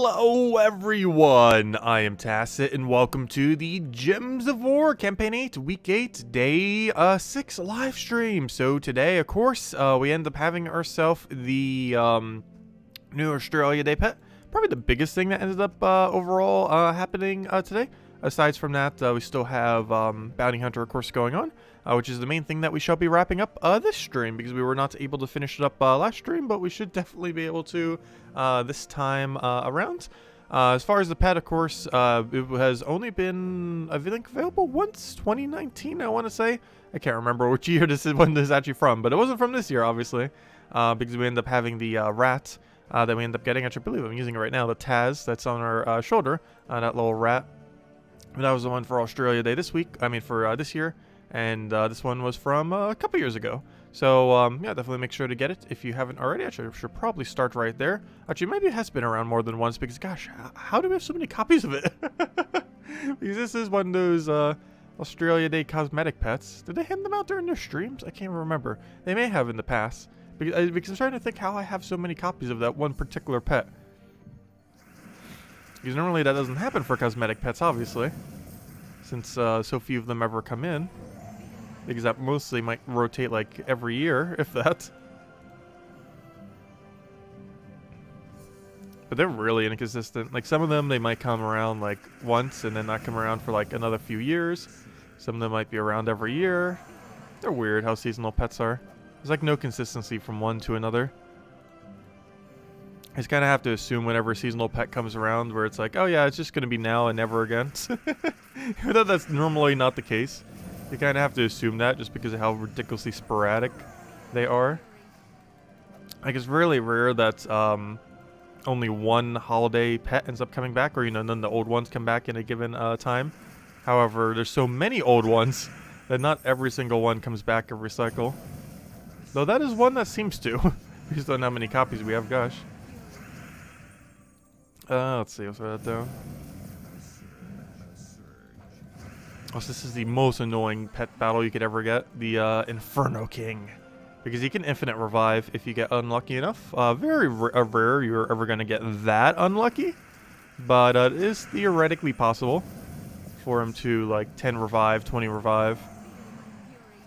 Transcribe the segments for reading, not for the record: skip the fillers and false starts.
Hello everyone, I am Tacit and welcome to the Gems of War Campaign 8, Week 8, Day 6 live stream. So today, of course, we end up having ourselves the new Australia Day pet. Probably the biggest thing that ended up overall happening today. Aside from that, we still have Bounty Hunter, of course, going on, which is the main thing that we shall be wrapping up this stream, because we were not able to finish it up last stream, but we should definitely be able to this time around. As far as the pet, of course, it has only been, I think, available once, 2019, I want to say. I can't remember which year this is, when this is actually from, but it wasn't from this year, obviously, because we ended up having the rat that we end up getting. Actually, I believe I'm using it right now, the Taz that's on our shoulder, that little rat. That was the one for Australia Day this week, I mean for this year, and this one was from a couple years ago. So yeah, definitely make sure to get it if you haven't already. Actually, I should probably start right there. Actually, maybe it has been around more than once, because gosh, how do we have so many copies of it? Because this is one of those Australia Day cosmetic pets. Did they hand them out during their streams? I can't remember. They may have in the past, because I'm trying to think how I have so many copies of that one particular pet. Because normally that doesn't happen for cosmetic pets, obviously, since so few of them ever come in. Because that mostly might rotate like every year, if that. But they're really inconsistent. Like some of them, they might come around like once and then not come around for like another few years. Some of them might be around every year. They're weird how seasonal pets are. There's like no consistency from one to another. I just kind of have to assume whenever a seasonal pet comes around where it's like, oh yeah, it's just going to be now and never again. Even though that's normally not the case. You kind of have to assume that just because of how ridiculously sporadic they are. Like it's really rare that only one holiday pet ends up coming back, or you know, none of the old ones come back in a given time. However, there's so many old ones that not every single one comes back every cycle. Though that is one that seems to, based on how many copies we have, gosh. Let's see, let's write that down. Oh, so this is the most annoying pet battle you could ever get. The Inferno King. Because he can infinite revive if you get unlucky enough. Very rare you're ever going to get that unlucky. But it is theoretically possible for him to, like, 10 revive, 20 revive.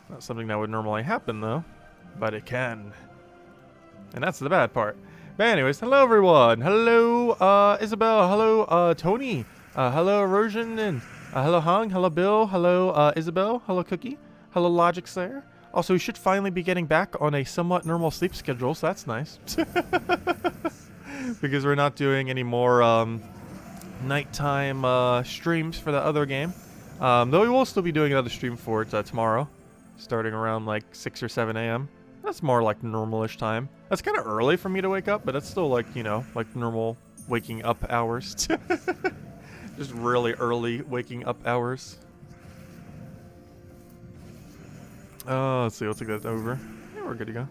Not something that would normally happen, though. But it can. And that's the bad part. But anyways, hello everyone. Hello Isabel. Hello Tony. Hello Erosion. And hello Hung. Hello Bill. Hello Isabel. Hello Cookie. Hello Logic Slayer. Also, we should finally be getting back on a somewhat normal sleep schedule, so that's nice. Because we're not doing any more nighttime streams for the other game. Though we will still be doing another stream for it tomorrow, starting around like 6 or 7 a.m. That's more like normal-ish time. That's kind of early for me to wake up, but that's still like, you know, like normal waking up hours. Just really early waking up hours. Let's see, let's take that over. Yeah, we're good to go.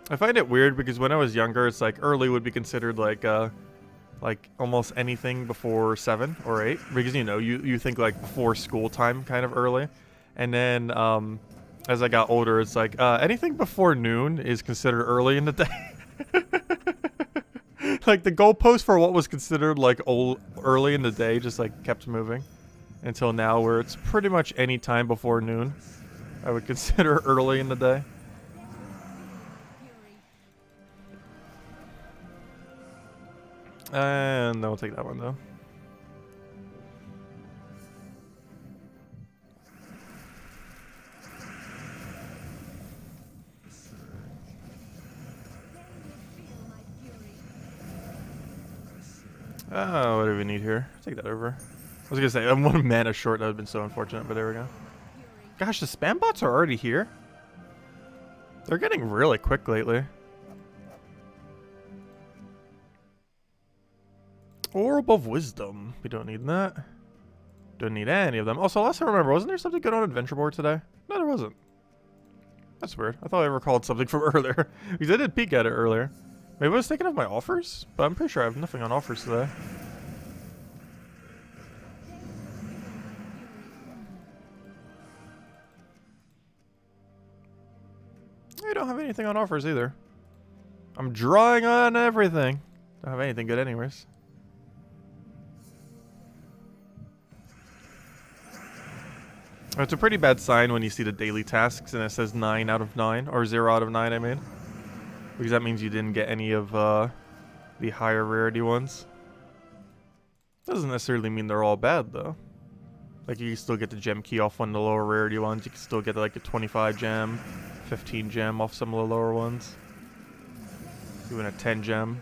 I find it weird because when I was younger, it's like early would be considered like almost anything before 7 or 8. Because, you know, you think like before school time kind of early. And then, as I got older, it's like, anything before noon is considered early in the day. Like, the goalpost for what was considered, like, early in the day just, like, kept moving. Until now, where it's pretty much any time before noon I would consider early in the day. And then we'll take that one, though. Oh, what do we need here? Take that over. I was gonna say, I'm 1 mana short. That would have been so unfortunate, but there we go. Gosh, the spam bots are already here? They're getting really quick lately. Orb of Wisdom. We don't need that. Don't need any of them. Also, last time I remember, wasn't there something good on Adventure Board today? No, there wasn't. That's weird. I thought I recalled something from earlier. Because I did peek at it earlier. Maybe I was thinking of my offers, but I'm pretty sure I have nothing on offers today. I don't have anything on offers either. I'm drawing on everything. Don't have anything good anyways. It's a pretty bad sign when you see the daily tasks and it says 9 out of 9, or 0 out of 9, I mean. Because that means you didn't get any of the higher rarity ones. Doesn't necessarily mean they're all bad, though. Like, you can still get the gem key off one of the lower rarity ones. You can still get, like, a 25 gem, 15 gem off some of the lower ones. Even a 10 gem.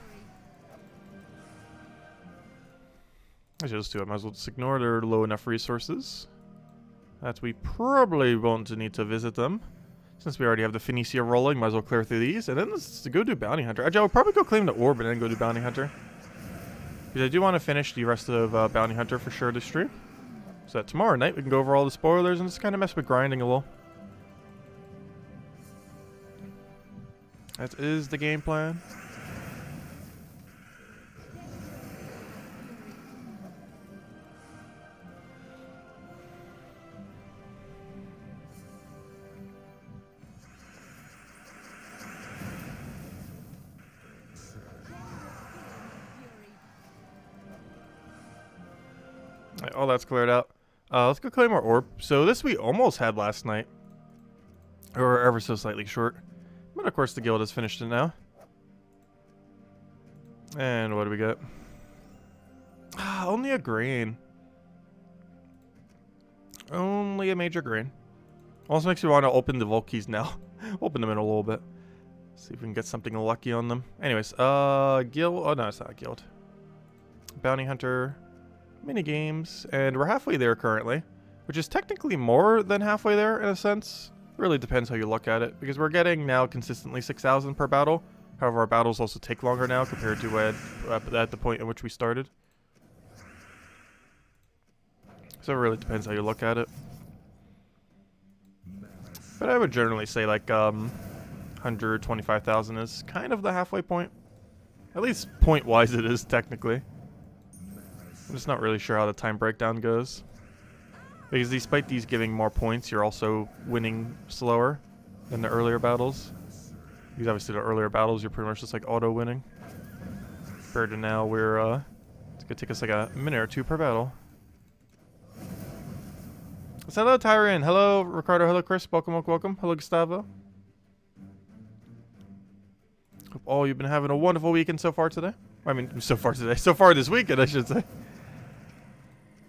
I should just do it. Might as well just ignore their low enough resources. That we probably won't need to visit them. Since we already have the Phoenicia rolling, might as well clear through these. And then let's go do Bounty Hunter. Actually, I'll probably go claim the orb and then go do Bounty Hunter. Because I do want to finish the rest of Bounty Hunter for sure this stream. So that tomorrow night we can go over all the spoilers and just kind of mess with grinding a little. That is the game plan. Right, all that's cleared out. Let's go claim our orb. So this we almost had last night. Or ever so slightly short. But of course the guild has finished it now. And what do we get? Only a grain. Only a major grain. Also makes me want to open the vault keys now. Open them in a little bit. See if we can get something lucky on them. Anyways, guild. Oh no, it's not a guild. Bounty Hunter. Mini games, and we're halfway there currently, which is technically more than halfway there in a sense. It really depends how you look at it, because we're getting now consistently 6,000 per battle. However, our battles also take longer now compared to at the point at which we started. So it really depends how you look at it. But I would generally say like 125,000 is kind of the halfway point. At least point-wise it is technically. I'm just not really sure how the time breakdown goes. Because despite these giving more points, you're also winning slower than the earlier battles. Because obviously the earlier battles, you're pretty much just like auto-winning. Compared to now, we're, it's gonna take us like a minute or two per battle. So hello, Tyrion. Hello, Ricardo. Hello, Chris. Welcome, welcome, welcome. Hello, Gustavo. Hope all you've been having a wonderful weekend so far today. I mean, so far today. So far this weekend, I should say.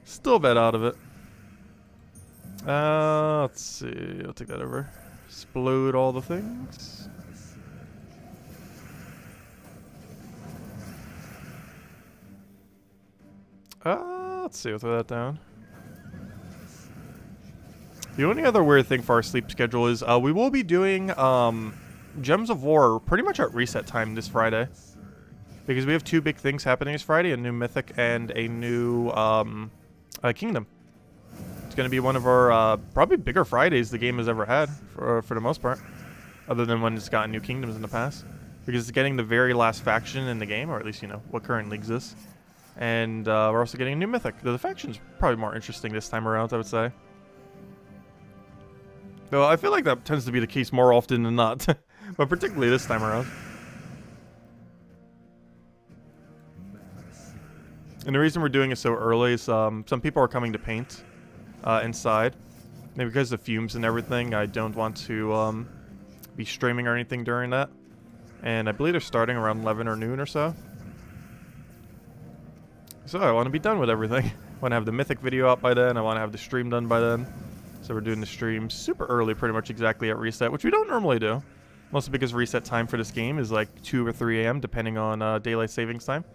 Still a bit out of it. Let's see. I'll take that over. Explode all the things. Let's see. We'll throw that down. The only other weird thing for our sleep schedule is we will be doing Gems of War pretty much at reset time this Friday. Because we have two big things happening this Friday, a new Mythic and a new Kingdom. It's going to be one of our probably bigger Fridays the game has ever had, for the most part. Other than when it's gotten new Kingdoms in the past. Because it's getting the very last faction in the game, or at least, you know, what currently exists. And we're also getting a new Mythic. The faction's probably more interesting this time around, I would say. Though I feel like that tends to be the case more often than not. But particularly this time around. And the reason we're doing it so early is some people are coming to paint inside. And because of fumes and everything, I don't want to be streaming or anything during that. And I believe they're starting around 11 or noon or so. So I want to be done with everything. I want to have the Mythic video out by then. I want to have the stream done by then. So we're doing the stream super early, pretty much exactly at reset, which we don't normally do. Mostly because reset time for this game is like 2 or 3 a.m. depending on daylight savings time.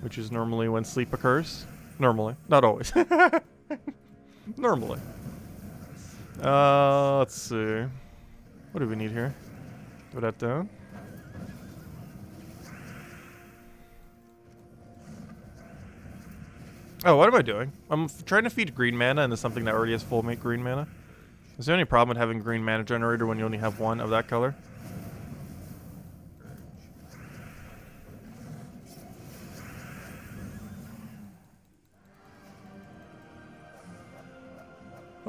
Which is normally when sleep occurs. Normally. Not always. Normally. Let's see. What do we need here? Throw that down. Oh, what am I doing? I'm trying to feed green mana into something that already has full mate green mana. Is there any problem with having green mana generator when you only have one of that color?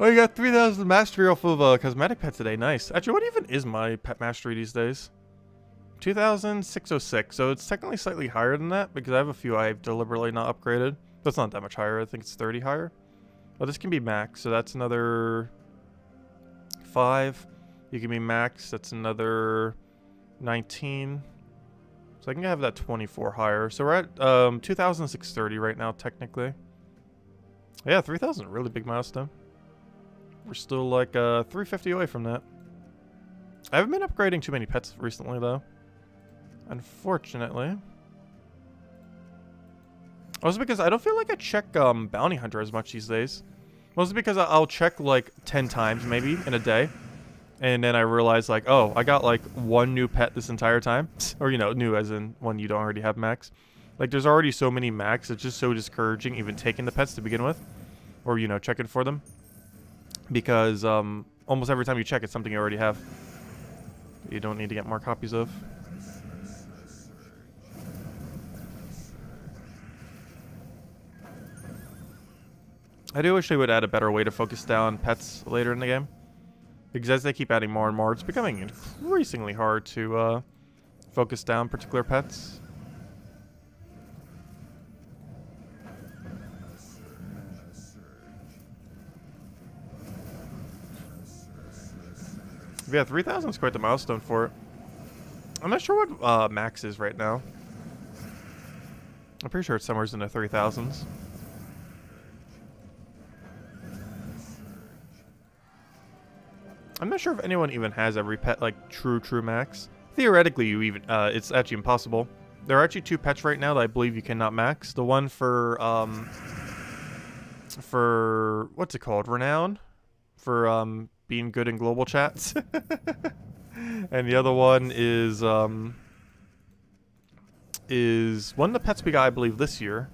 Oh, you got 3,000 mastery off of cosmetic pet today. Nice. Actually, what even is my pet mastery these days? 2,606. So it's technically slightly higher than that because I have a few I've deliberately not upgraded. That's not that much higher. I think it's 30 higher. Well, this can be max, so that's another 5. You can be max, that's another 19. So I can have that 24 higher. So we're at 2,630 right now, technically. Yeah, 3,000 is a really big milestone. We're still like 350 away from that. I haven't been upgrading too many pets recently, though. Unfortunately. Also because I don't feel like I check Bounty Hunter as much these days. Mostly because I'll check like 10 times maybe in a day. And then I realize like, oh, I got like one new pet this entire time. Or, you know, new as in one you don't already have max. Like there's already so many max. It's just so discouraging even taking the pets to begin with. Or, you know, checking for them. Because almost every time you check, it's something you already have. You don't need to get more copies of. I do wish they would add a better way to focus down pets later in the game. Because as they keep adding more and more, it's becoming increasingly hard to focus down particular pets. But yeah, 3,000 is quite the milestone for it. I'm not sure what max is right now. I'm pretty sure it's somewhere in the 3,000s. I'm not sure if anyone even has every pet like true max. Theoretically, you even it's actually impossible. There are actually 2 pets right now that I believe you cannot max. The one for what's it called? Renown, for being good in global chats. And the other one is one of the pets we got, I believe, this year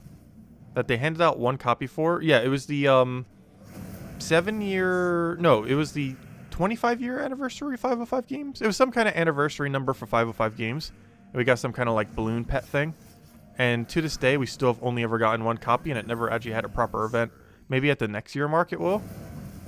that they handed out 1 copy for. Yeah, it was the 7-year. No, it was the 25-year anniversary 505 games. It was some kind of anniversary number for 505 games. And we got some kind of like balloon pet thing. And to this day, we still have only ever gotten 1 copy, and it never actually had a proper event. Maybe at the next year mark it will.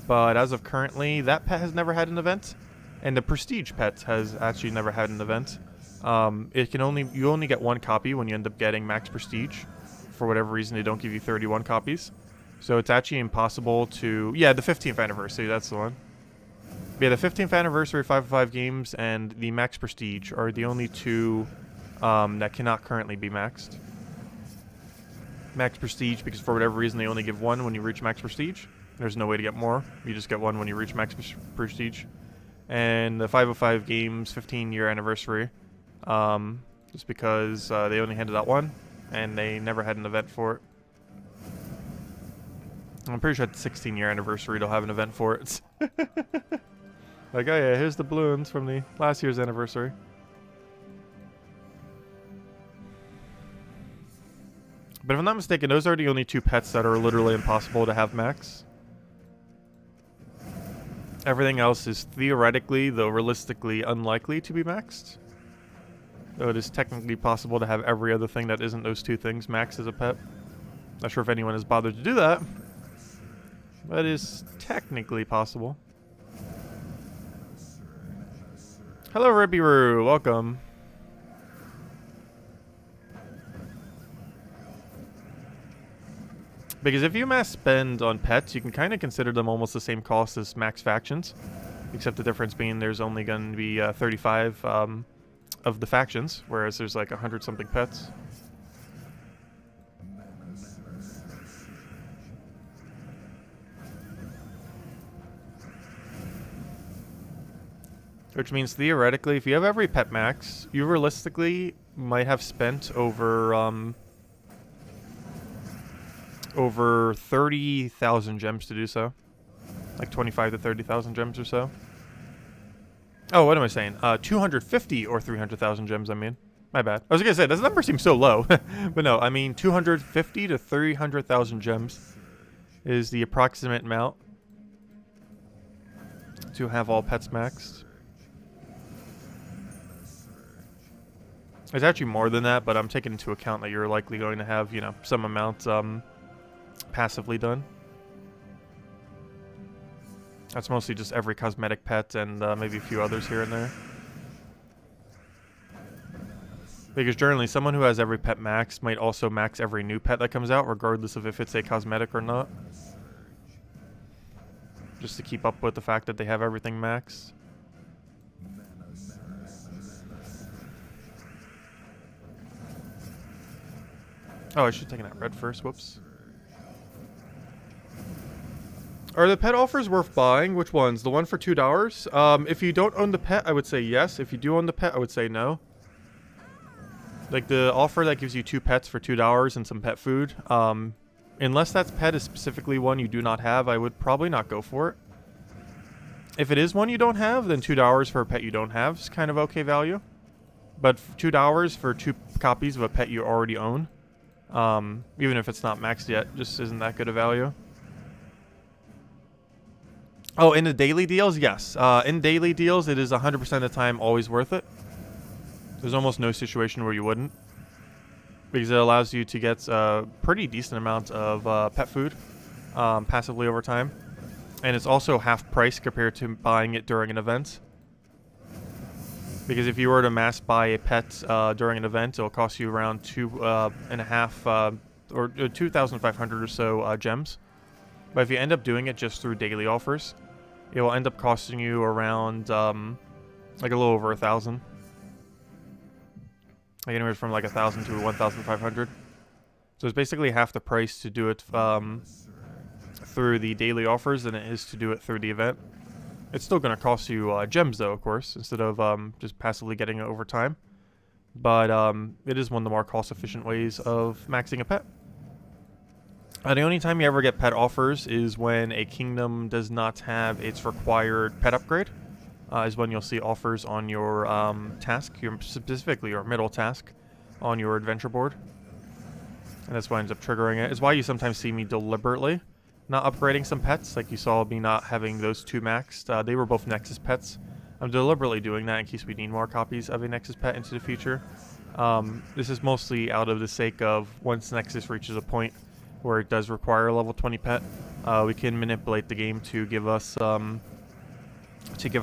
But as of currently, that pet has never had an event. And the prestige pet has actually never had an event. You only get 1 copy when you end up getting max prestige. For whatever reason, they don't give you 31 copies. So it's actually impossible to... Yeah, the 15th anniversary, that's the one. Yeah, the 15th anniversary 505 games and the max prestige are the only 2 that cannot currently be maxed. Max prestige, because for whatever reason they only give 1 when you reach max prestige. There's no way to get more. You just get 1 when you reach max prestige. And the 505 games 15-year anniversary, just because they only handed out 1 and they never had an event for it. I'm pretty sure at the 16-year anniversary they'll have an event for it. Like, oh yeah, here's the balloons from the last year's anniversary. But if I'm not mistaken, those are the only 2 pets that are literally impossible to have max. Everything else is theoretically, though realistically, unlikely to be maxed. Though it is technically possible to have every other thing that isn't those 2 things maxed as a pet. Not sure if anyone has bothered to do that. But it is technically possible. Hello, Ribby-Roo. Welcome. Because if you mass spend on pets, you can kind of consider them almost the same cost as max factions. Except the difference being there's only going to be 35 of the factions, whereas there's like 100-something pets. Which means theoretically, if you have every pet max, you realistically might have spent over 30,000 gems to do so. Like 25 to 30,000 gems or so. Oh, what am I saying? 250 or 300,000 gems, I mean. My bad. I was going to say, this number seems so low. But no, I mean 250 to 300,000 gems is the approximate amount to have all pets maxed. It's actually more than that, but I'm taking into account that you're likely going to have, you know, some amount passively done. That's mostly just every cosmetic pet and maybe a few others here and there. Because generally, someone who has every pet maxed might also max every new pet that comes out, regardless of if it's a cosmetic or not. Just to keep up with the fact that they have everything maxed. Oh, I should have taken that red first. Whoops. Are the pet offers worth buying? Which ones? The one for $2? If you don't own the pet, I would say yes. If you do own the pet, I would say no. Like the offer that gives you 2 pets for $2 and some pet food. Unless that pet is specifically one you do not have, I would probably not go for it. If it is one you don't have, then $2 for a pet you don't have is kind of okay value. But $2 for 2 copies of a pet you already own, even if it's not maxed yet, just isn't that good a value. Oh, in the daily deals, yes. In daily deals, it is 100% of the time always worth it. There's almost no situation where you wouldn't. Because it allows you to get a pretty decent amount of pet food passively over time. And it's also half price compared to buying it during an event. Because if you were to mass buy a pet during an event, it'll cost you around 2.5 or 2,500 or so gems. But if you end up doing it just through daily offers, it will end up costing you around like a little over 1,000. Like anywhere from like 1,000 to 1,500. So it's basically half the price to do it through the daily offers than it is to do it through the event. It's still going to cost you gems though, of course, instead of just passively getting it over time. But it is one of the more cost-efficient ways of maxing a pet. The only time you ever get pet offers is when a kingdom does not have its required pet upgrade. Is when you'll see offers on your task, specifically your middle task on your adventure board. And that's what ends up triggering it. It's why you sometimes see me deliberately not upgrading some pets, like you saw me not having those 2 maxed. They were both Nexus pets. I'm deliberately doing that in case we need more copies of a Nexus pet into the future. This is mostly out of the sake of once Nexus reaches a point where it does require a level 20 pet, we can manipulate the game to give us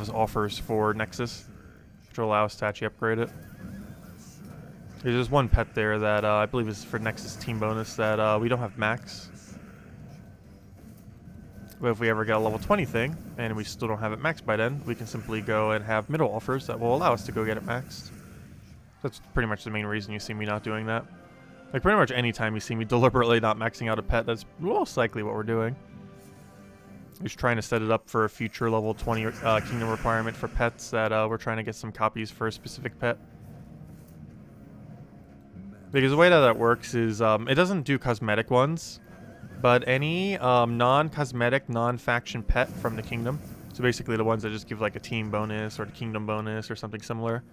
offers for Nexus, which will allow us to actually upgrade it. There's one pet there that I believe is for Nexus team bonus that we don't have max. But if we ever get a level 20 thing, and we still don't have it maxed by then, we can simply go and have middle offers that will allow us to go get it maxed. That's pretty much the main reason you see me not doing that. Like pretty much any time you see me deliberately not maxing out a pet, that's most likely what we're doing. Just trying to set it up for a future level 20 kingdom requirement for pets that we're trying to get some copies for a specific pet. Because the way that works is it doesn't do cosmetic ones, but any non-cosmetic, non-faction pet from the kingdom, so basically the ones that just give like a team bonus or the kingdom bonus or something similar,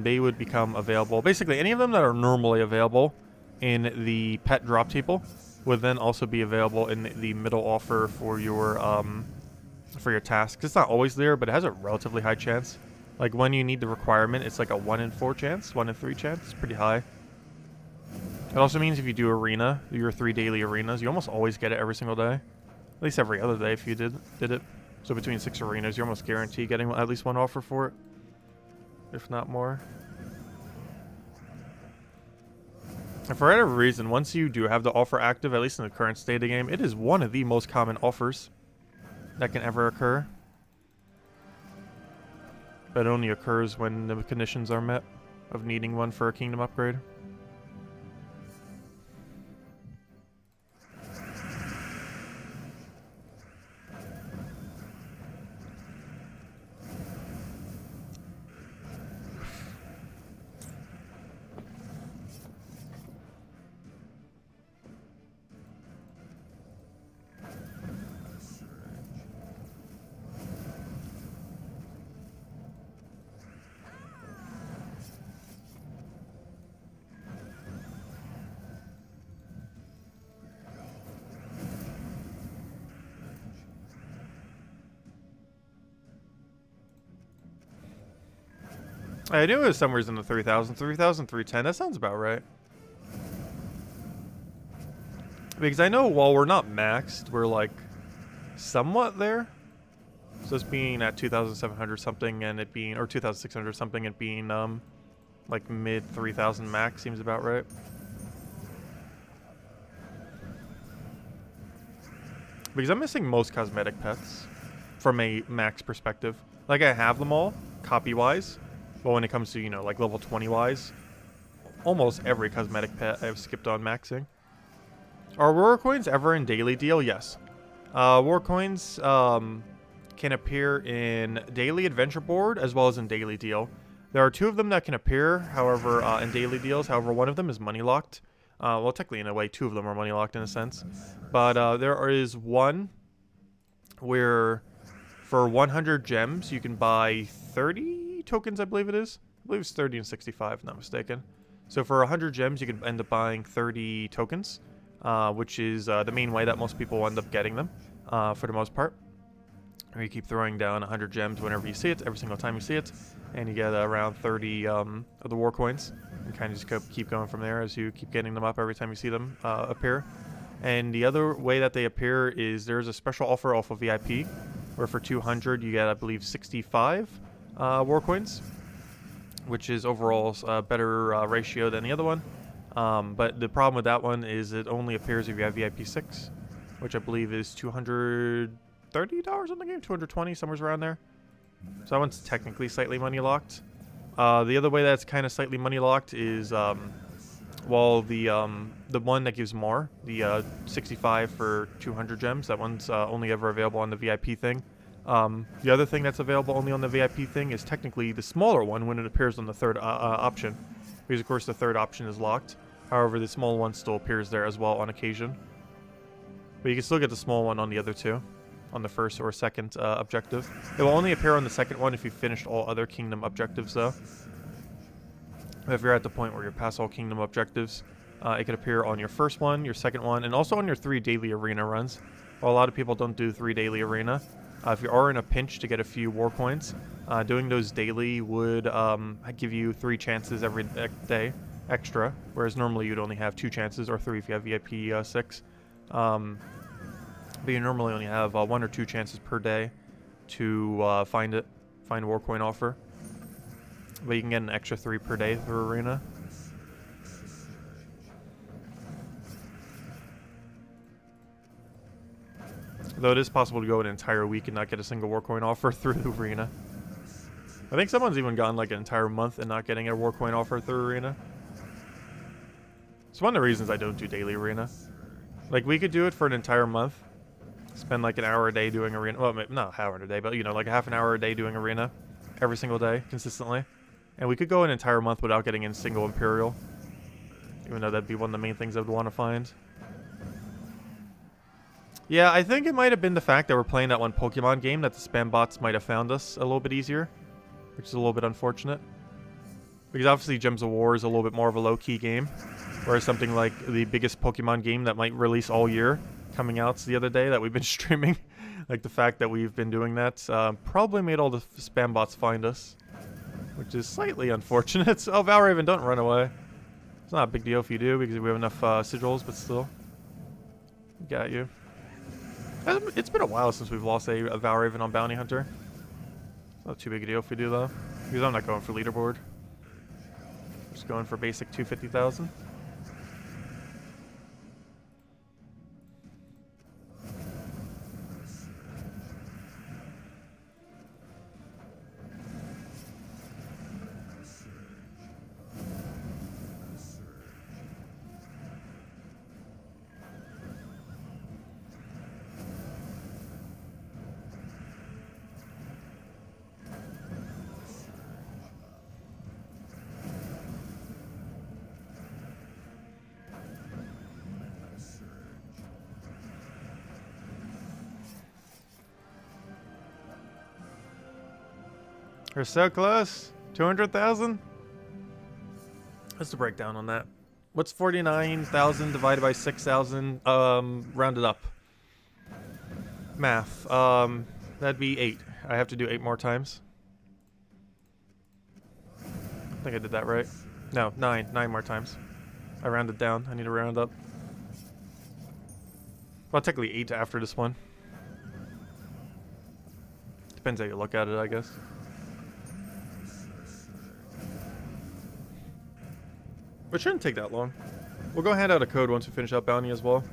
they would become available. Basically any of them that are normally available in the pet drop table would then also be available in the middle offer for your tasks. It's not always there, but it has a relatively high chance. Like when you need the requirement, it's like a 1 in 4 chance, 1 in 3 chance. It's pretty high. It also means if you do arena, your 3 daily arenas, you almost always get it every single day. At least every other day if you did it. So between 6 arenas, you're almost guaranteed getting at least 1 offer for it, if not more. And for whatever reason, once you do have the offer active, at least in the current state of the game, it is one of the most common offers that can ever occur. But it only occurs when the conditions are met of needing one for a kingdom upgrade. I knew it was somewhere in the 3,000, 3,310. That sounds about right. Because I know while we're not maxed, we're like somewhat there. So it's being at 2,700 something and it being, or 2,600 something and being Like mid 3,000 max seems about right. Because I'm missing most cosmetic pets from a max perspective. Like, I have them all, copy-wise, but when it comes to, you know, like level 20-wise, almost every cosmetic pet I've skipped on maxing. Are war coins ever in daily deal? Yes. War coins can appear in daily adventure board as well as in daily deal. There are 2 of them that can appear, however, in daily deals. However, one of them is money locked. Well, technically, in a way, 2 of them are money locked in a sense. But there is one where for 100 gems, you can buy 30 tokens, I believe it is. I believe it's 30 and 65, if I'm not mistaken. So for 100 gems, you can end up buying 30 tokens, which is the main way that most people end up getting them, for the most part. Or you keep throwing down 100 gems whenever you see it, every single time you see it, and you get around 30 of the war coins. And kind of just keep going from there as you keep getting them up every time you see them appear. And the other way that they appear is there's a special offer off of VIP, where for 200 you get, I believe, 65 war coins, which is overall a better ratio than the other one. But the problem with that one is it only appears if you have VIP 6, which I believe is $230 on the game, 220, somewhere around there. So that one's technically slightly money locked. The other way that's kind of slightly money locked is, well, the one that gives more, the 65 for 200 gems, that one's only ever available on the VIP thing. The other thing that's available only on the VIP thing is technically the smaller one when it appears on the third option. Because, of course, the third option is locked. However, the small one still appears there as well on occasion. But you can still get the small one on the other 2. On the first or second objective. It will only appear on the second one if you finished all other kingdom objectives, though. If you're at the point where you're past all kingdom objectives, it could appear on your first one, your second one, and also on your 3 daily arena runs. While a lot of people don't do 3 daily arena, if you are in a pinch to get a few war coins, doing those daily would give you 3 chances every day extra, whereas normally you'd only have 2 chances, or 3 if you have VIP 6. But you normally only have 1 or 2 chances per day to find a war coin offer. But you can get an extra 3 per day through arena. Though it is possible to go an entire week and not get a single war coin offer through the arena. I think someone's even gone like an entire month and not getting a war coin offer through arena. It's one of the reasons I don't do daily arena. Like, we could do it for an entire month. Spend like an hour a day doing arena. Well, not an hour a day, but, you know, like a half an hour a day doing arena every single day consistently. And we could go an entire month without getting in single Imperial. Even though that'd be one of the main things I would want to find. Yeah, I think it might have been the fact that we're playing that one Pokemon game that the spam bots might have found us a little bit easier. Which is a little bit unfortunate. Because obviously Gems of War is a little bit more of a low-key game. Whereas something like the biggest Pokemon game that might release all year coming out the other day that we've been streaming, like the fact that we've been doing that, probably made all the spam bots find us, which is slightly unfortunate. Oh, Valraven, don't run away. It's not a big deal if you do, because we have enough sigils, but still. Got you. It's been a while since we've lost a Valraven on Bounty Hunter. It's not too big a deal if we do, though, because I'm not going for leaderboard. Just going for basic 250,000. We're so close. 200,000? What's the breakdown on that? What's 49,000 divided by 6,000? Rounded up. Math. That'd be 8. I have to do 8 more times. I think I did that right. No, 9. 9 more times. I rounded down. I need to round up. Well, technically 8 after this one. Depends how you look at it, I guess. It shouldn't take that long. We'll go hand out a code once we finish up bounty as well.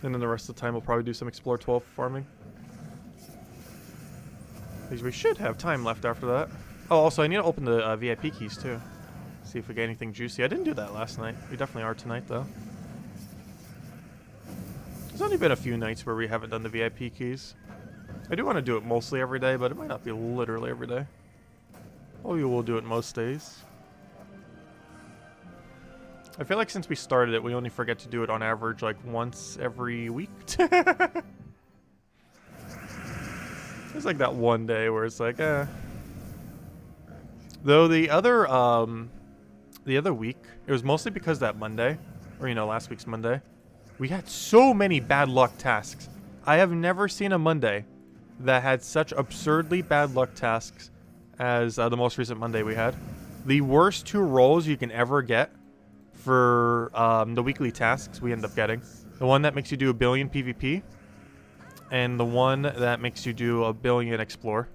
And then the rest of the time we'll probably do some Explore 12 farming. Because we should have time left after that. Oh, also I need to open the VIP keys too. See if we get anything juicy. I didn't do that last night. We definitely are tonight though. There's only been a few nights where we haven't done the VIP keys. I do want to do it mostly every day, but it might not be literally every day. Maybe we'll do it most days. I feel like since we started it, we only forget to do it on average like once every week. It's like that one day where it's like, eh. Though the other week, it was mostly because that Monday, or you know, last week's Monday, we had so many bad luck tasks. I have never seen a Monday that had such absurdly bad luck tasks as the most recent Monday we had. The worst 2 rolls you can ever get for the weekly tasks we end up getting. The one that makes you do 1 billion PvP, and the one that makes you do 1 billion Explore.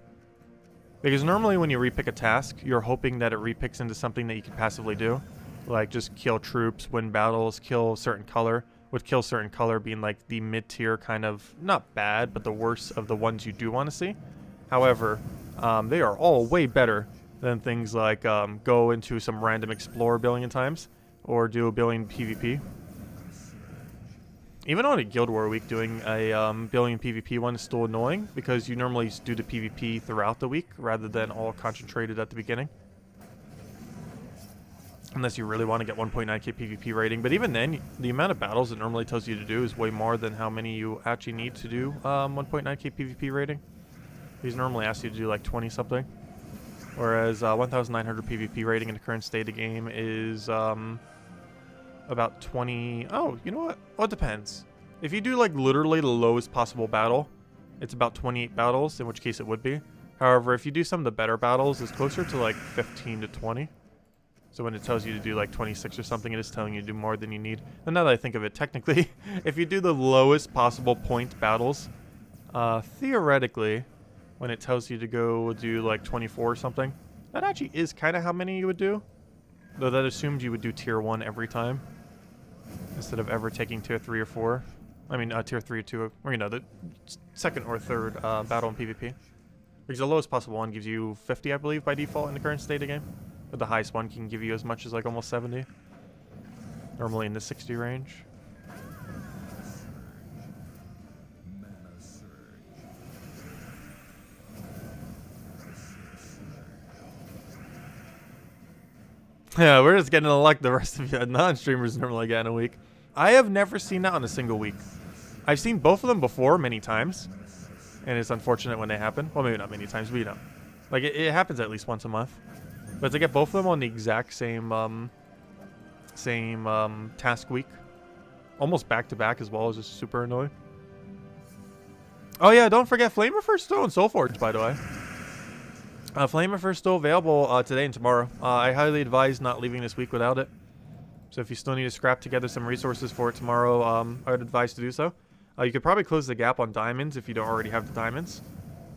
Because normally when you repick a task, you're hoping that it repicks into something that you can passively do. Like just kill troops, win battles, kill certain color. With kill certain color being like the mid-tier kind of, not bad, but the worst of the ones you do want to see. However, they are all way better than things like go into some random Explore 1 billion times. Or do 1 billion PvP. Even on a Guild War week, doing a 1 billion PvP one is still annoying because you normally do the PvP throughout the week rather than all concentrated at the beginning. Unless you really want to get 1.9k PvP rating. But even then, the amount of battles it normally tells you to do is way more than how many you actually need to do 1.9k PvP rating. These normally ask you to do like 20 something. Whereas 1,900 PvP rating in the current state of the game is about 20... Oh, you know what? Well, it depends. If you do like literally the lowest possible battle, it's about 28 battles, in which case it would be. However, if you do some of the better battles, it's closer to like 15 to 20. So when it tells you to do like 26 or something, it is telling you to do more than you need. And now that I think of it, technically, if you do the lowest possible point battles, theoretically, when it tells you to go do like 24 or something, that actually is kind of how many you would do. Though that assumed you would do tier 1 every time, instead of ever taking tier 3 or 4. I mean, tier 3 or 2, or you know, the second or third battle in PvP. Because the lowest possible one gives you 50, I believe, by default in the current state of game. But the highest one can give you as much as like almost 70. Normally in the 60 range. Yeah, we're just getting like the rest of you non-streamers normally get in a week. I have never seen that on a single week. I've seen both of them before many times. And it's unfortunate when they happen. Well, maybe not many times, but you know. Like, it happens at least once a month. But to get both of them on the exact same task week, almost back-to-back as well, is just super annoying. Oh yeah, don't forget Flamefer still in Soulforge, by the way. Flamefer still available today and tomorrow. I highly advise not leaving this week without it. So if you still need to scrap together some resources for it tomorrow, I would advise to do so. You could probably close the gap on diamonds if you don't already have the diamonds.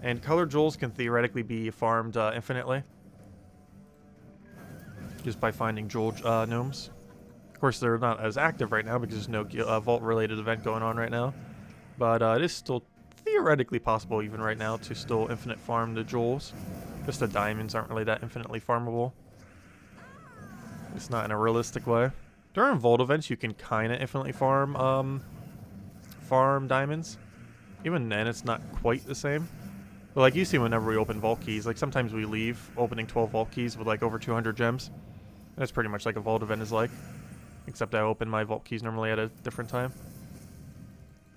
And color jewels can theoretically be farmed infinitely. Just by finding jewel gnomes. Of course, they're not as active right now because there's no vault-related event going on right now. But it is still theoretically possible even right now to still infinite farm the jewels. Just the diamonds aren't really that infinitely farmable. It's not in a realistic way. During vault events, you can kind of infinitely farm diamonds. Even then, it's not quite the same. But like you see whenever we open vault keys, like sometimes we leave opening 12 vault keys with like over 200 gems. That's pretty much like a vault event is like. Except I open my vault keys normally at a different time.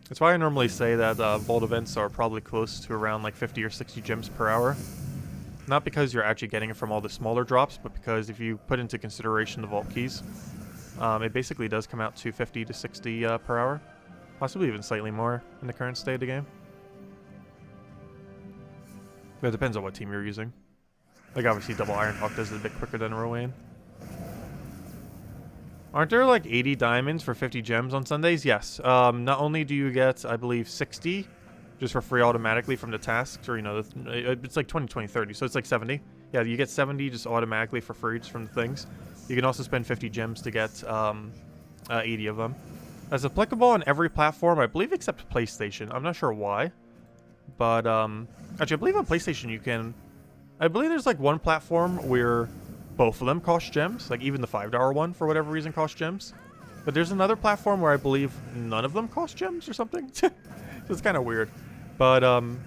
That's why I normally say that vault events are probably close to around like 50 or 60 gems per hour. Not because you're actually getting it from all the smaller drops, but because if you put into consideration the vault keys, it basically does come out to 50 to 60 per hour. Possibly even slightly more in the current state of the game. But it depends on what team you're using. Like obviously Double Ironhawk does it a bit quicker than Rowan. Aren't there like 80 diamonds for 50 gems on Sundays? Yes. Not only do you get, I believe, 60 just for free automatically from the tasks, or you know, it's like 20, 20, 30, so it's like 70. yeah, you get 70 just automatically for free just from the things. You can also spend 50 gems to get 80 of them. That's applicable on every platform, I believe, except PlayStation. I'm not sure why. But, actually, I believe on PlayStation you can... I believe there's, like, one platform where both of them cost gems. Like, even the $5 one, for whatever reason, costs gems. But there's another platform where I believe none of them cost gems or something. So it's kind of weird. But,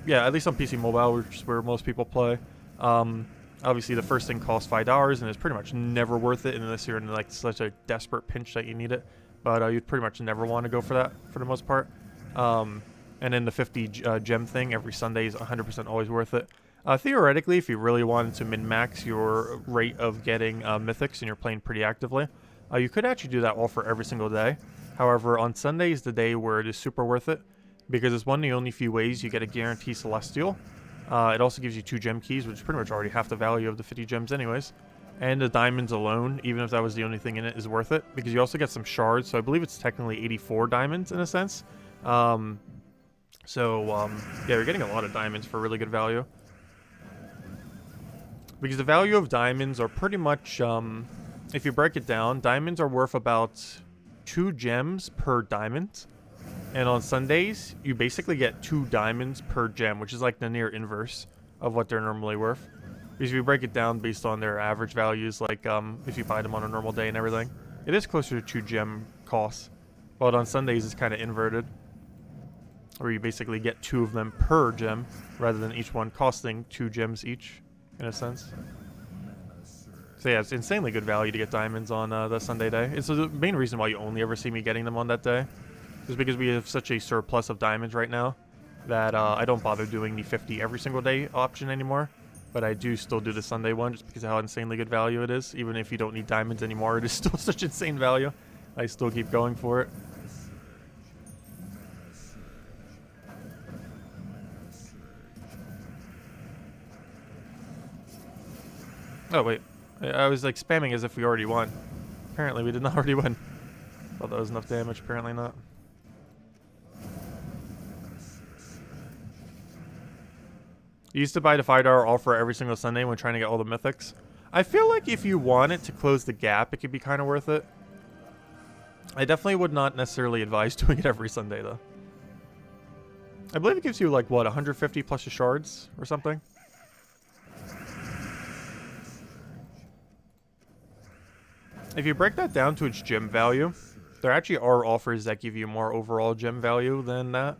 yeah, at least on PC Mobile, which is where most people play. Obviously, the first thing costs $5, and it's pretty much never worth it unless you're in, like, such a desperate pinch that you need it. But you'd pretty much never want to go for that, for the most part. And then the 50 gem thing every Sunday is 100% always worth it. Theoretically, if you really wanted to min-max your rate of getting Mythics and you're playing pretty actively, you could actually do that all for every single day. However, on Sunday is the day where it is super worth it, because it's one of the only few ways you get a guaranteed Celestial. It also gives you 2 gem keys, which is pretty much already half the value of the 50 gems anyways. And the diamonds alone, even if that was the only thing in it, is worth it, because you also get some shards, so I believe it's technically 84 diamonds in a sense. Yeah, you're getting a lot of diamonds for really good value. Because the value of diamonds are pretty much, if you break it down, diamonds are worth about 2 gems per diamond. And on Sundays, you basically get 2 diamonds per gem, which is like the near inverse of what they're normally worth. Because if you break it down based on their average values, like if you buy them on a normal day and everything, it is closer to 2 gem costs. But on Sundays, it's kind of inverted, where you basically get 2 of them per gem, rather than each one costing 2 gems each, in a sense. So yeah, it's insanely good value to get diamonds on the Sunday day. It's the main reason why you only ever see me getting them on that day, is because we have such a surplus of diamonds right now that I don't bother doing the 50 every single day option anymore. But I do still do the Sunday one just because of how insanely good value it is. Even if you don't need diamonds anymore, it is still such insane value. I still keep going for it. Oh, wait. I was like spamming as if we already won. Apparently we did not already win. Thought that was enough damage. Apparently not. You used to buy the $5 offer every single Sunday when trying to get all the mythics. I feel like if you wanted to close the gap, it could be kind of worth it. I definitely would not necessarily advise doing it every Sunday, though. I believe it gives you, like, what, 150 plus your shards or something? If you break that down to its gem value, there actually are offers that give you more overall gem value than that.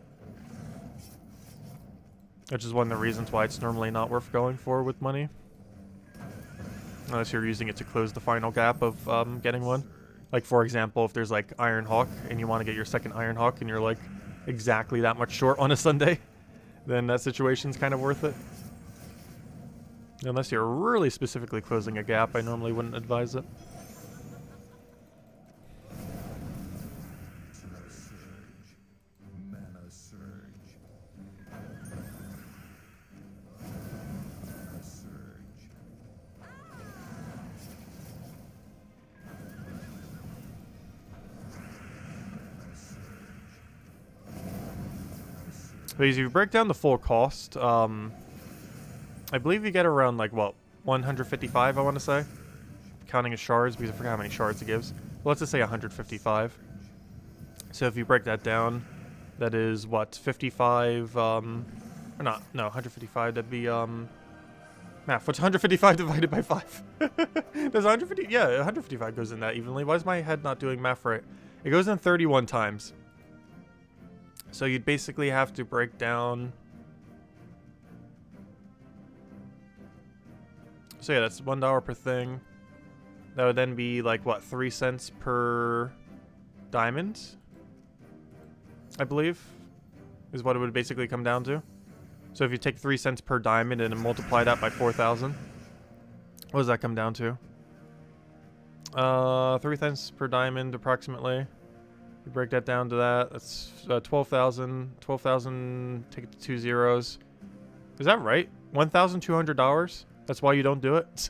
Which is one of the reasons why it's normally not worth going for with money. Unless you're using it to close the final gap of getting one. Like, for example, if there's, like, Iron Hawk, and you want to get your second Iron Hawk, and you're, like, exactly that much short on a Sunday, then that situation's kind of worth it. Unless you're really specifically closing a gap, I normally wouldn't advise it. But if you break down the full cost, I believe you get around, like, what, 155, I want to say? Counting as shards, because I forgot how many shards it gives. Well, let's just say 155. So if you break that down, that is, what, 55, or not, no, 155, that'd be, math, what's 155 divided by 5? Does 150, yeah, 155 goes in that evenly. Why is my head not doing math right? It goes in 31 times. So you'd basically have to break down... So yeah, that's $1 per thing. That would then be like, what, 3 cents per diamond? I believe, is what it would basically come down to. So if you take 3 cents per diamond and multiply that by 4,000, what does that come down to? 3 cents per diamond, approximately. You break that down to that, that's 12,000. 12,000, take it to 2 zeros. Is that right? $1,200? That's why you don't do it?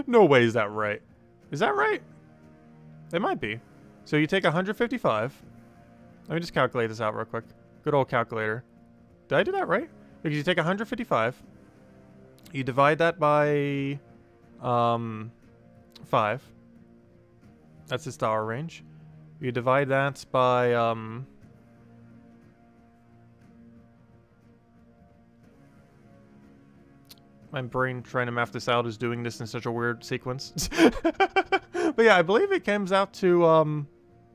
No way is that right. Is that right? It might be. So you take 155. Let me just calculate this out real quick. Good old calculator. Did I do that right? Because you take 155. You divide that by 5. That's his tower range. You divide that by my brain trying to math this out is doing this in such a weird sequence. But yeah, I believe it comes out to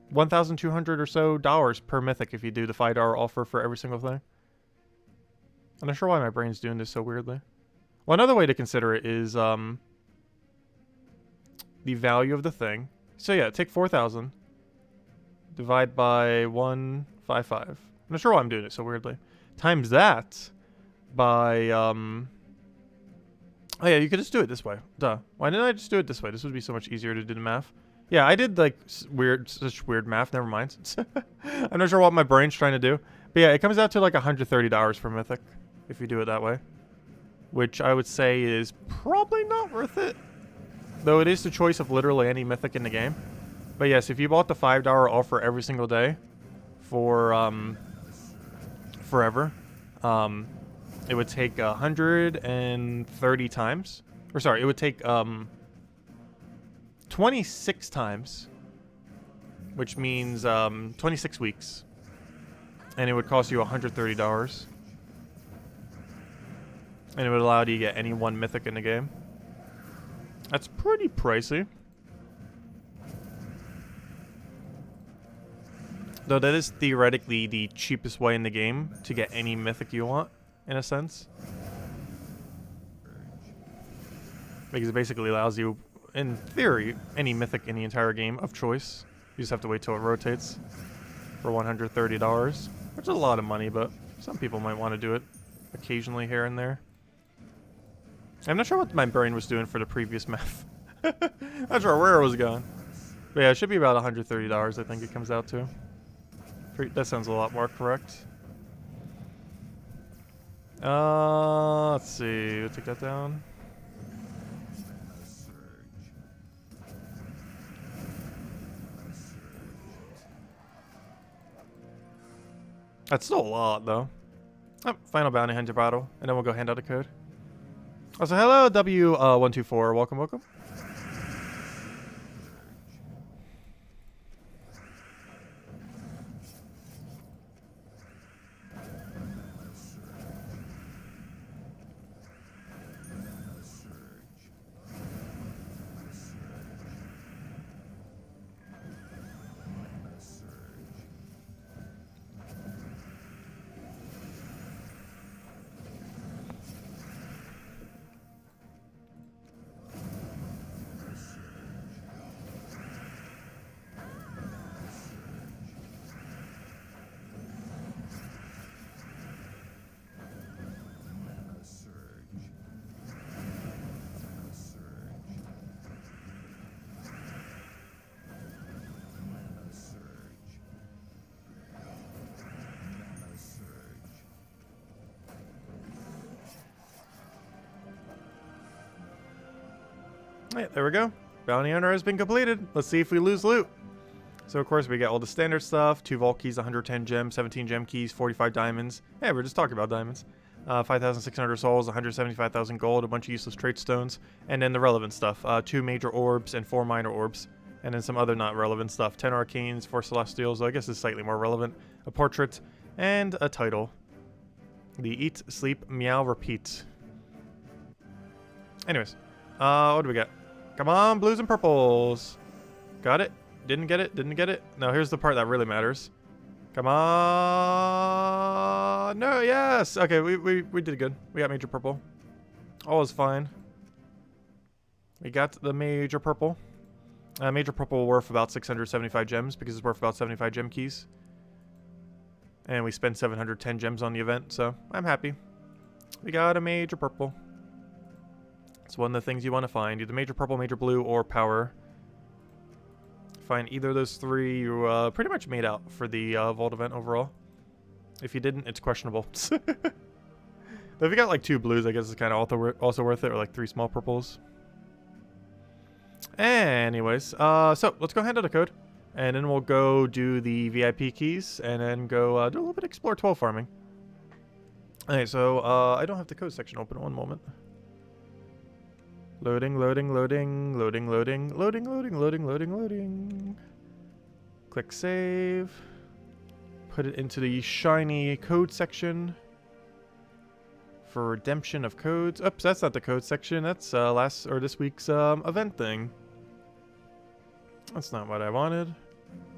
1,200 or so dollars per mythic if you do the $5 offer for every single thing. I'm not sure why my brain's doing this so weirdly. Well, another way to consider it is the value of the thing. So yeah, take 4,000, divide by 155. I'm not sure why I'm doing it so weirdly. Times that by oh yeah, you could just do it this way. Duh. Why didn't I just do it this way? This would be so much easier to do the math. Yeah, I did like such weird math. Never mind. I'm not sure what my brain's trying to do. But yeah, it comes out to like $130 per mythic if you do it that way. Which I would say is probably not worth it. Though it is the choice of literally any mythic in the game. But yes, if you bought the $5 offer every single day for forever, it would take 130 times. Or sorry, it would take 26 times. Which means 26 weeks. And it would cost you $130. And it would allow you to get any one mythic in the game. That's pretty pricey. Though that is theoretically the cheapest way in the game to get any mythic you want, in a sense. Because it basically allows you, in theory, any mythic in the entire game of choice. You just have to wait till it rotates for $130. Which is a lot of money, but some people might want to do it occasionally here and there. I'm not sure what my brain was doing for the previous math. Not sure where it was going. But yeah, it should be about $130, I think it comes out to. That sounds a lot more correct. Let's see. We'll take that down. That's still a lot, though. Oh, final bounty hunter battle, and then we'll go hand out a code. Also, hello, W124. Welcome, welcome. Alright, there we go. Bounty hunter has been completed. Let's see if we lose loot. So, of course, we get all the standard stuff. 2 vault keys, 110 gems, 17 gem keys, 45 diamonds. Yeah, we're just talking about diamonds. 5,600 souls, 175,000 gold, a bunch of useless trait stones, and then the relevant stuff. 2 major orbs and 4 minor orbs. And then some other not relevant stuff. 10 arcanes, 4 celestials, so I guess it's slightly more relevant. A portrait, and a title. The Eat, Sleep, Meow, Repeat. Anyways, what do we got? Come on, blues and purples. Got it? Didn't get it? Didn't get it? No, here's the part that really matters. Come on. No, yes. Okay, we did good. We got major purple. All is fine. We got the major purple. Major purple worth about 675 gems because it's worth about 75 gem keys. And we spent 710 gems on the event, so I'm happy. We got a major purple. It's one of the things you want to find. Either major purple, major blue, or power. Find either of those 3, you pretty much made out for the vault event overall. If you didn't, it's questionable. But if you got like 2 blues, I guess it's kind of also worth it, or like 3 small purples. Anyways, so let's go hand out a code. And then we'll go do the VIP keys, and then go do a little bit of Explore 12 farming. Okay, so I don't have the code section open. One moment. Loading, loading, loading, loading, loading, loading, loading, loading, loading, loading. Click save. Put it into the shiny code section for redemption of codes. Oops, that's not the code section. That's this week's event thing. That's not what I wanted.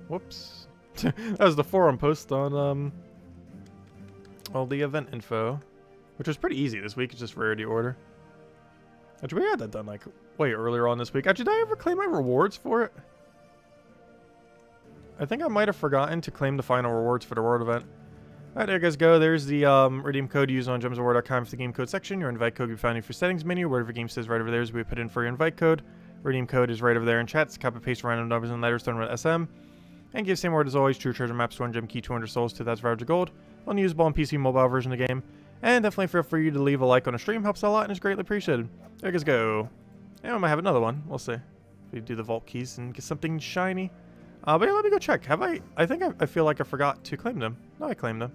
Whoops. That was the forum post on all the event info, which was pretty easy this week. It's just rarity order. Actually, we had that done like way earlier on this week. Actually, did I ever claim my rewards for it? I think I might have forgotten to claim the final rewards for the world event. Alright, there you guys go. There's the redeem code used on gemsofwar.com for the game code section. Your invite code will be found in your settings menu. Whatever game says right over there is we put in for your invite code. Redeem code is right over there in chat. Copy paste random numbers and letters thrown with SM. And give same word as always. True treasure maps, 1 gem key, 200 souls, 2,000 vouchers of gold. Unusable on PC mobile version of the game. And definitely feel free to leave a like on the stream. Helps a lot and is greatly appreciated. There you guys go. And we might have another one. We'll see. If we do the vault keys and get something shiny. But yeah, let me go check. Have I think I feel like I forgot to claim them. No, I claimed them.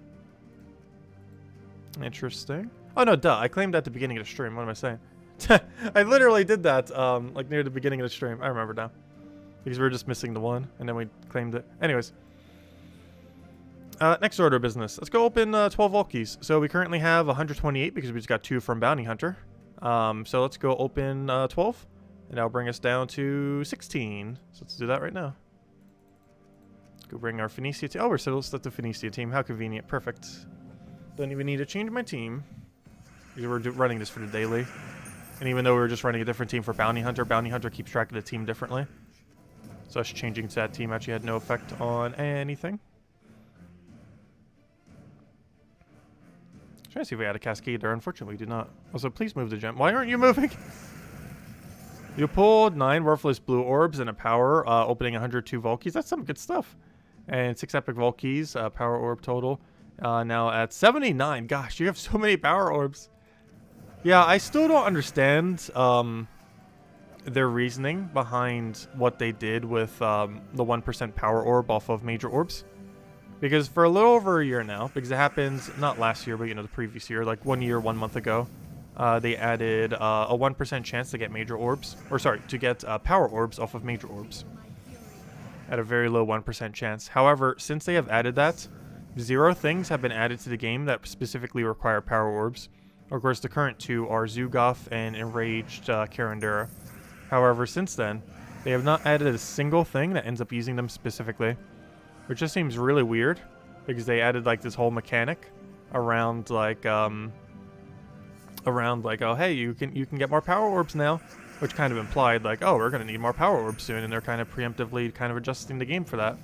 Interesting. Oh no, duh. I claimed at the beginning of the stream. What am I saying? I literally did that like near the beginning of the stream. I remember now. Because we were just missing the one and then we claimed it. Anyways. Next order of business. Let's go open 12 vault keys. So we currently have 128 because we just got 2 from Bounty Hunter. So let's go open 12. And that'll bring us down to 16. So let's do that right now. Let's go bring our Phoenicia team. Oh, we're still at the Phoenicia team. How convenient. Perfect. Don't even need to change my team. Because we're running this for the daily. And even though we were just running a different team for Bounty Hunter keeps track of the team differently. So us changing to that team actually had no effect on anything. Trying to see if we had a cascade there. Unfortunately, we do not. Also, please move the gem. Why aren't you moving? You pulled 9 worthless blue orbs and a power, opening 102 vault keys. That's some good stuff. And 6 epic vault keys, power orb total. Now at 79. Gosh, you have so many power orbs. Yeah, I still don't understand their reasoning behind what they did with the 1% power orb off of major orbs. Because for a little over a year now, because it happened not last year, but you know the previous year, like 1 year, 1 month ago, they added a 1% chance to get major orbs, or sorry, to get power orbs off of major orbs. At a very low 1% chance. However, since they have added that, 0 things have been added to the game that specifically require power orbs. Of course, the current 2 are Zugoth and Enraged Karandura. However, since then, they have not added a single thing that ends up using them specifically. Which just seems really weird, because they added like this whole mechanic around like oh hey, you can get more power orbs now, which kind of implied like, oh, we're gonna need more power orbs soon, and they're kind of preemptively kind of adjusting the game for that.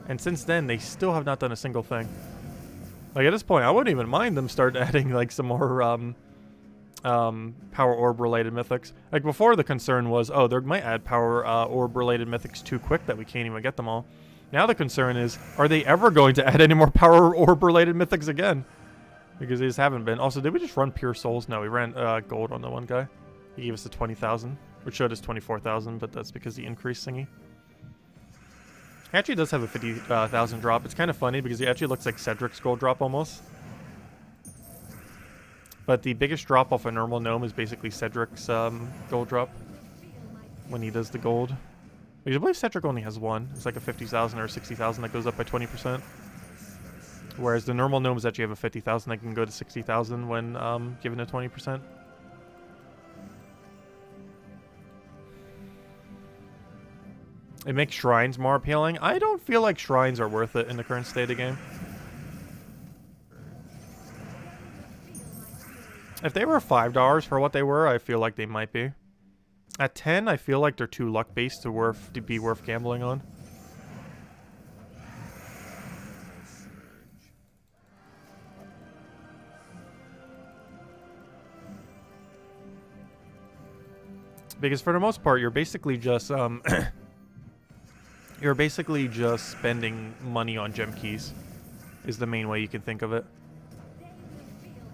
And since then, they still have not done a single thing. Like at this point, I wouldn't even mind them start adding like some more power orb related mythics. Like before, the concern was, oh, they might add power orb related mythics too quick that we can't even get them all. Now the concern is, are they ever going to add any more power orb-related mythics again? Because they just haven't been. Also, did we just run pure souls? No, we ran gold on the one guy. He gave us the 20,000, which showed us 24,000, but that's because the increase thingy. He actually does have a 50,000 drop. It's kind of funny because he actually looks like Cedric's gold drop almost. But the biggest drop off a normal gnome is basically Cedric's gold drop when he does the gold. Because I believe Cedric only has 1. It's like a 50,000 or 60,000 that goes up by 20%. Whereas the normal gnomes actually have a 50,000 that can go to 60,000 when given a 20%. It makes shrines more appealing. I don't feel like shrines are worth it in the current state of the game. If they were $5 for what they were, I feel like they might be. At 10, I feel like they're too luck-based to be worth gambling on. Because for the most part, you're basically just spending money on gem keys. Is the main way you can think of it.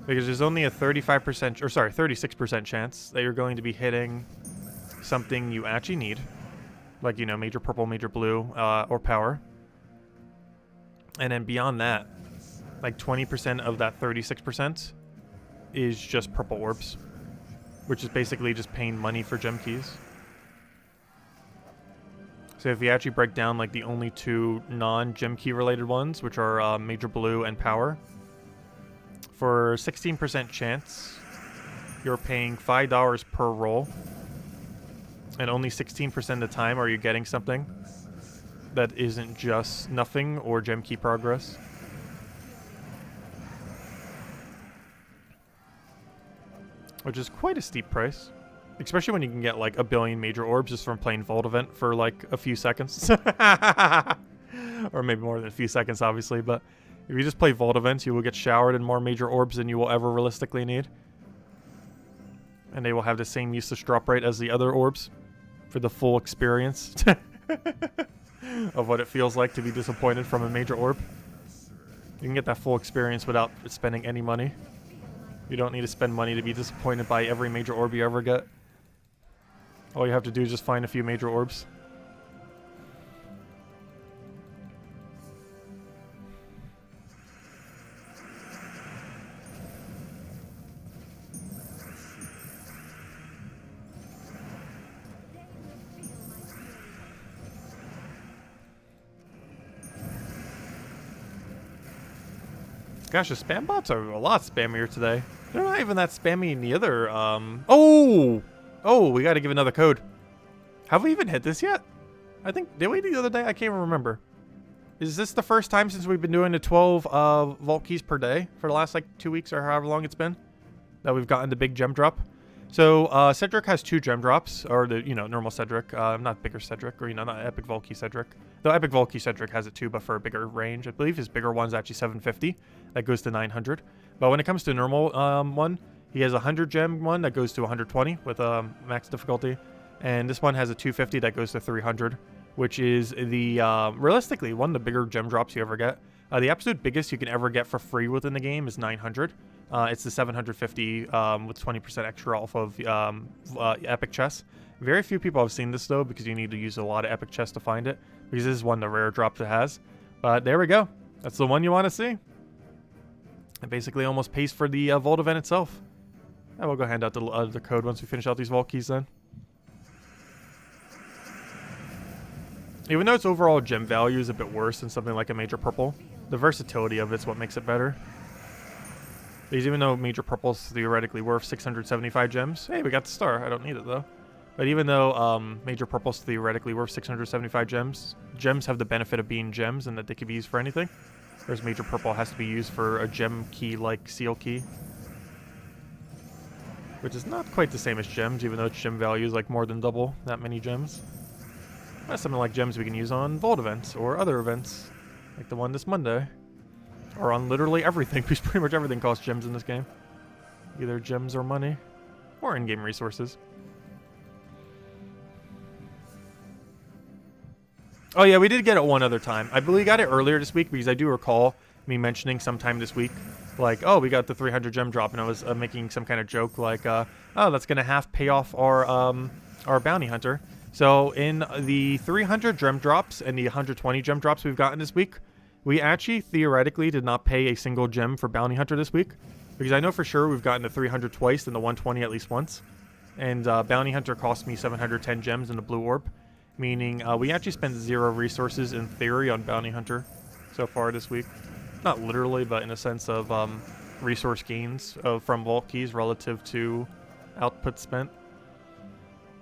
Because there's only a 36% chance that you're going to be hitting something you actually need, like, you know, major purple, major blue, or power. And then beyond that, like 20% of that 36% is just purple orbs. which is basically just paying money for gem keys. So if you actually break down like the only two non-gem key related ones, which are Major Blue and Power, for 16% chance, you're paying $5 per roll, and only 16% of the time are you getting something that isn't just nothing or gem key progress. Which is quite a steep price. Especially when you can get like a billion major orbs just from playing Vault Event for like a few seconds. Or maybe more than a few seconds, obviously. But if you just play Vault Events, you will get showered in more major orbs than you will ever realistically need. And they will have the same useless drop rate as the other orbs for the full experience of what it feels like to be disappointed from a major orb. You can get that full experience without spending any money. You don't need to spend money to be disappointed by every major orb you ever get. All you have to do is just find a few major orbs. Gosh, the spam bots are a lot spammier today. They're not even that spammy in the other, Oh, we gotta give another code. Have we even hit this yet? I think, did we the other day? I can't even remember. Is this the first time since we've been doing the 12 vault keys per day for the last like 2 weeks or however long it's been that we've gotten the big gem drop? So Cedric has 2 gem drops, or the normal Cedric, not bigger Cedric, or not Epic Vault Key Cedric. Though Epic Vault Key Cedric has it too, but for a bigger range. I believe his bigger one's actually 750. That goes to 900. But when it comes to normal one, he has a 100 gem one that goes to 120 with max difficulty, and this one has a 250 that goes to 300, which is the realistically one of the bigger gem drops you ever get. The absolute biggest you can ever get for free within the game is 900. It's the 750 with 20% extra off of epic chests. Very few people have seen this though, because you need to use a lot of epic chests to find it, because this is one of the rare drops it has. But there we go. That's the one you want to see. It basically almost pays for the vault event itself. I will go hand out the code once we finish out these vault keys then. Even though its overall gem value is a bit worse than something like a Major Purple, the versatility of it's what makes it better. Because even though Major Purple's theoretically worth 675 gems, hey, we got the star. I don't need it though. But even though Major Purple's theoretically worth 675 gems, gems have the benefit of being gems and that they can be used for anything. Whereas Major Purple has to be used for a gem key like Seal Key. Which is not quite the same as gems, even though its gem value is like more than double that many gems. That's something like gems we can use on Vault events or other events, like the one this Monday. Or on literally everything, because pretty much everything costs gems in this game. Either gems or money, or in-game resources. Oh yeah, we did get it one other time. I believe we got it earlier this week, because I do recall me mentioning sometime this week, like, oh, we got the 300 gem drop, and I was making some kind of joke like, oh, that's gonna half pay off our bounty hunter. So in the 300 gem drops and the 120 gem drops we've gotten this week, we actually theoretically did not pay a single gem for bounty hunter this week, because I know for sure we've gotten the 300 twice and the 120 at least once, and bounty hunter cost me 710 gems in the blue orb, meaning we actually spent 0 resources in theory on bounty hunter so far this week. Not literally, but in a sense of resource gains from vault keys relative to output spent.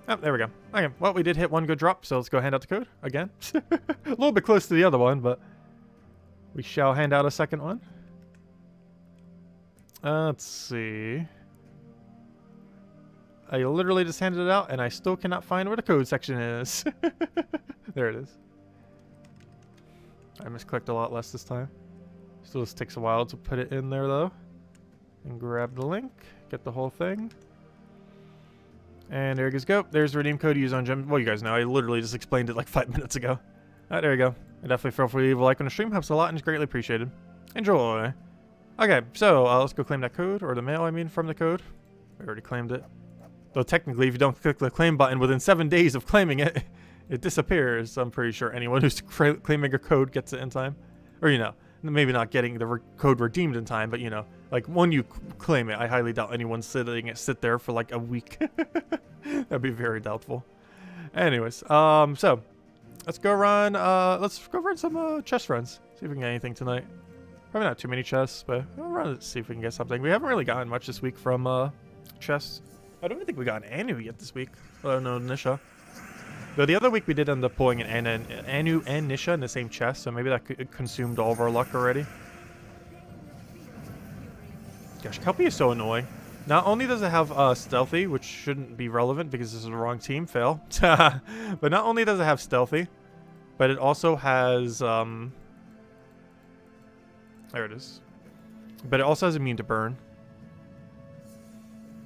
Oh, there we go. Okay, well, we did hit one good drop, so let's go hand out the code again. A little bit close to the other one, but we shall hand out a second one. Let's see. I literally just handed it out, and I still cannot find where the code section is. There it is. I misclicked a lot less this time. Still just takes a while to put it in there, though. And grab the link. Get the whole thing. And there you guys go. There's the redeem code to use on gem. Well, you guys know. I literally just explained it like 5 minutes ago. Alright, there you go. And definitely feel free to leave a like on the stream. Helps a lot and is greatly appreciated. Enjoy. Okay, so let's go claim that code. Or the mail, I mean, from the code. We already claimed it. Though technically, if you don't click the claim button within 7 days of claiming it, it disappears. I'm pretty sure anyone who's claiming a code gets it in time. Or, maybe not getting the code redeemed in time, but, Like, when you claim it, I highly doubt anyone's sit there for like a week. That'd be very doubtful. Anyways, so let's go run some chest runs. See if we can get anything tonight. Probably not too many chests, but we'll run it, see if we can get something. We haven't really gotten much this week from chests. I don't even think we got an Anu yet this week. Oh no, Nisha. Though the other week we did end up pulling an Anu and Nisha in the same chest, so maybe that consumed all of our luck already. Gosh, Kelpie is so annoying. Not only does it have stealthy, which shouldn't be relevant because this is the wrong team, fail. But not only does it have stealthy, but it also has there it is. But it also has immune to burn,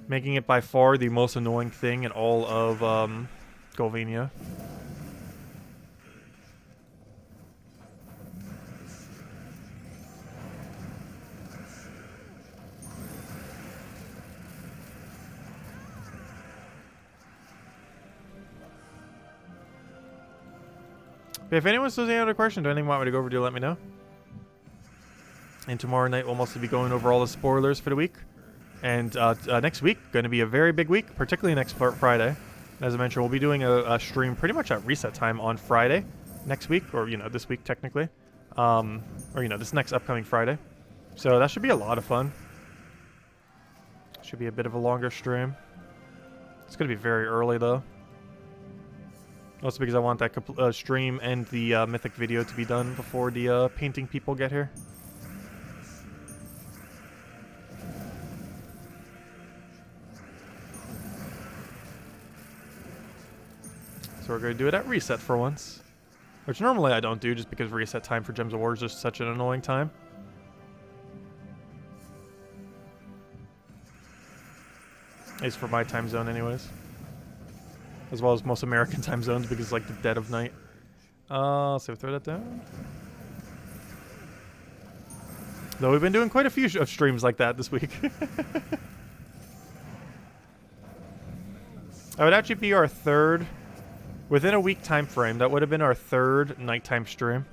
making it by far the most annoying thing in all of Golvania. If anyone still has any other questions or anything you want me to go over, do let me know. And tomorrow night we'll mostly be going over all the spoilers for the week. And next week, going to be a very big week, particularly next Friday. As I mentioned, we'll be doing a stream pretty much at reset time on Friday next week, or, you know, this week technically. Or, you know, this next upcoming Friday. So that should be a lot of fun. Should be a bit of a longer stream. It's going to be very early, though. Also because I want that stream and the Mythic video to be done before the painting people get here. So we're going to do it at reset for once. Which normally I don't do just because reset time for Gems of War is just such an annoying time. At least for my time zone anyways. As well as most American time zones because it's like the dead of night. So throw that down. Though we've been doing quite a few streams like that this week. That would actually be our third, within a week time frame, that would have been our third nighttime stream.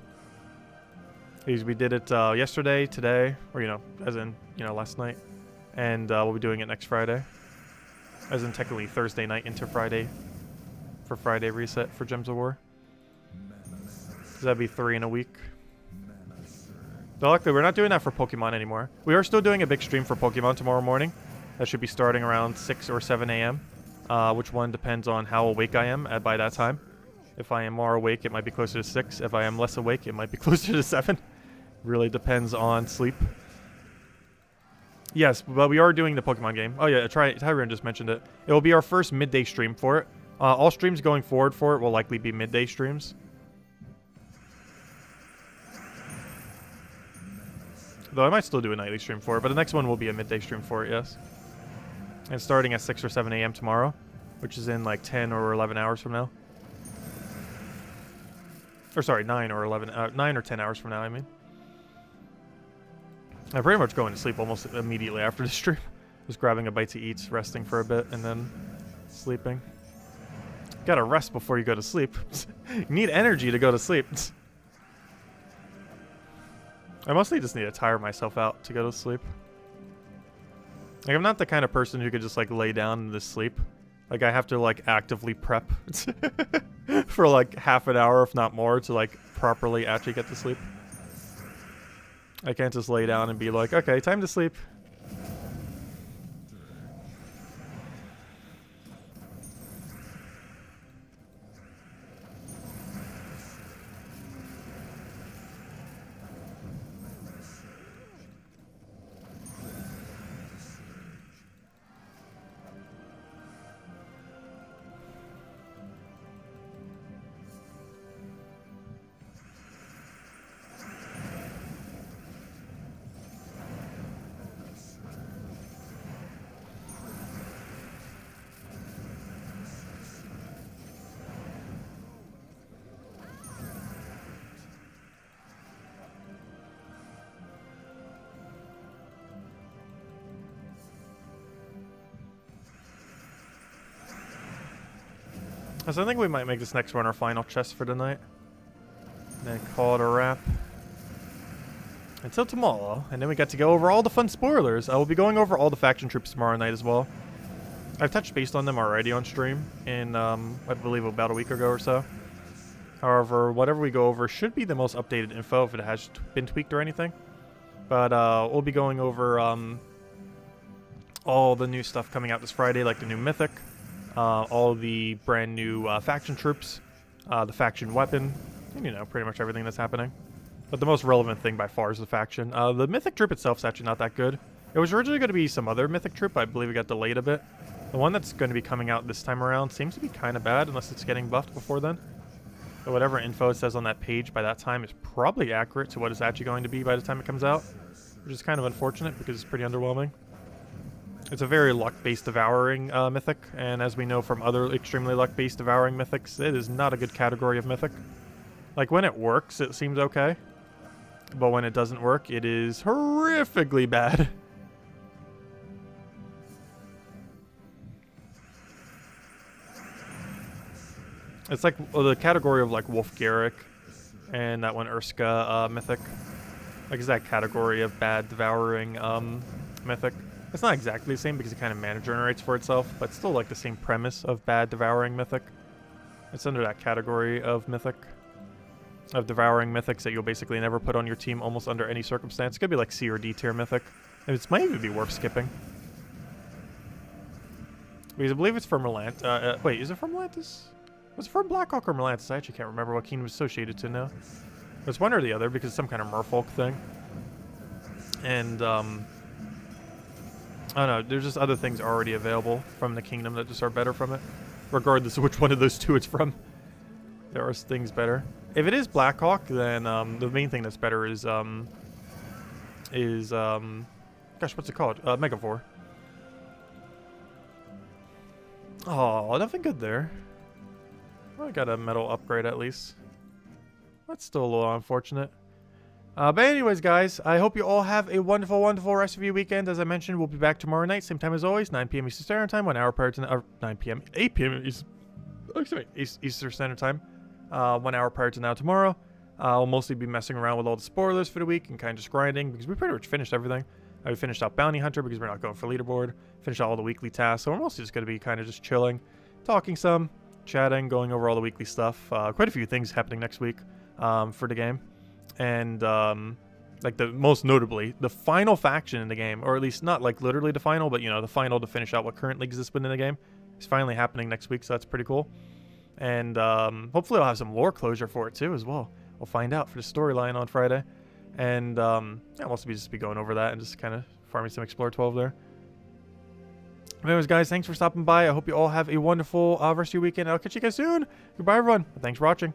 Because we did it yesterday, today, or, you know, as in, you know, last night. And we'll be doing it next Friday. As in technically Thursday night into Friday. For Friday reset for Gems of War. So that'd be 3 in a week. Though luckily we're not doing that for Pokemon anymore. We are still doing a big stream for Pokemon tomorrow morning. That should be starting around 6 or 7 a.m. Which one depends on how awake I am by that time. If I am more awake, it might be closer to 6. If I am less awake, it might be closer to 7. Really depends on sleep. Yes, but we are doing the Pokemon game. Oh yeah, Tyrion just mentioned it. It will be our first midday stream for it. All streams going forward for it will likely be midday streams. Though I might still do a nightly stream for it, but the next one will be a midday stream for it, yes. And starting at 6 or 7 a.m. tomorrow, which is in like 10 or 11 hours from now. Or sorry, 9 or 10 hours from now, I mean. I'm pretty much going to sleep almost immediately after the stream. Just grabbing a bite to eat, resting for a bit, and then sleeping. Gotta rest before you go to sleep. You need energy to go to sleep. I mostly just need to tire myself out to go to sleep. Like, I'm not the kind of person who could just, like, lay down and just sleep. Like, I have to, like, actively prep for, like, half an hour, if not more, to, like, properly actually get to sleep. I can't just lay down and be like, okay, time to sleep. So I think we might make this next one our final chest for tonight. Then call it a wrap. until tomorrow, and then we got to go over all the fun spoilers. I will be going over all the faction troops tomorrow night as well. I've touched base on them already on stream in, I believe, about a week ago or so. However, whatever we go over should be the most updated info if it has been tweaked or anything. But we'll be going over all the new stuff coming out this Friday, like the new Mythic, all the brand new faction troops, the faction weapon, and, you know, pretty much everything that's happening. But the most relevant thing by far is the faction. The Mythic troop itself is actually not that good. It was originally going to be some other Mythic troop. I believe it got delayed a bit. The one that's going to be coming out this time around seems to be kind of bad, unless it's getting buffed before then. But whatever info it says on that page by that time is probably accurate to what it's actually going to be by the time it comes out, which is kind of unfortunate because it's pretty underwhelming. It's a very luck-based devouring Mythic, and as we know from other extremely luck-based devouring Mythics, it is not a good category of Mythic. Like, when it works, it seems okay. But when it doesn't work, it is horrifically bad. It's like the category of like Wolf Garrick and that one Urska Mythic. Like, it's that category of bad devouring Mythic. It's not exactly the same because it kind of mana generates for itself, but still like the same premise of bad devouring Mythic. It's under that category of Mythic. Of devouring Mythics that you'll basically never put on your team almost under any circumstance. It could be like C or D tier Mythic. It might even be worth skipping. Because I believe it's from Merlant. Wait, is it from Merlantis? Was it from Blackhawk or Merlantis? I actually can't remember what kingdom was associated to now. It's one or the other because it's some kind of merfolk thing. And, I don't know, there's just other things already available from the kingdom that just are better from it. Regardless of which one of those two it's from. There are things better. If it is Blackhawk, then the main thing that's better is gosh, what's it called? Megavore. Oh, nothing good there. Well, I got a metal upgrade at least. That's still a little unfortunate. But anyways, guys, I hope you all have a wonderful, wonderful rest of your weekend. As I mentioned, we'll be back tomorrow night, same time as always, 9 p.m. Eastern Standard Time, 1 hour prior to 9 p.m. 8 p.m. Eastern Standard Time. 1 hour prior to now tomorrow. I'll mostly be messing around with all the spoilers for the week and kind of just grinding because we pretty much finished everything. I finished out Bounty Hunter because we're not going for leaderboard. Finished all the weekly tasks, so we're mostly just going to be kind of just chilling, talking some, chatting, going over all the weekly stuff. Quite a few things happening next week for the game. And like most notably, the final faction in the game, or at least not like literally the final, but you know, the final to finish out what currently exists within the game is finally happening next week, so that's pretty cool. And hopefully I'll have some lore closure for it too as well. We'll find out for the storyline on Friday. And yeah, I'll also just be going over that and just kind of farming some Explore 12 there. Anyways, guys, thanks for stopping by. I hope you all have a wonderful rest of your weekend. I'll catch you guys soon. Goodbye, everyone. Thanks for watching.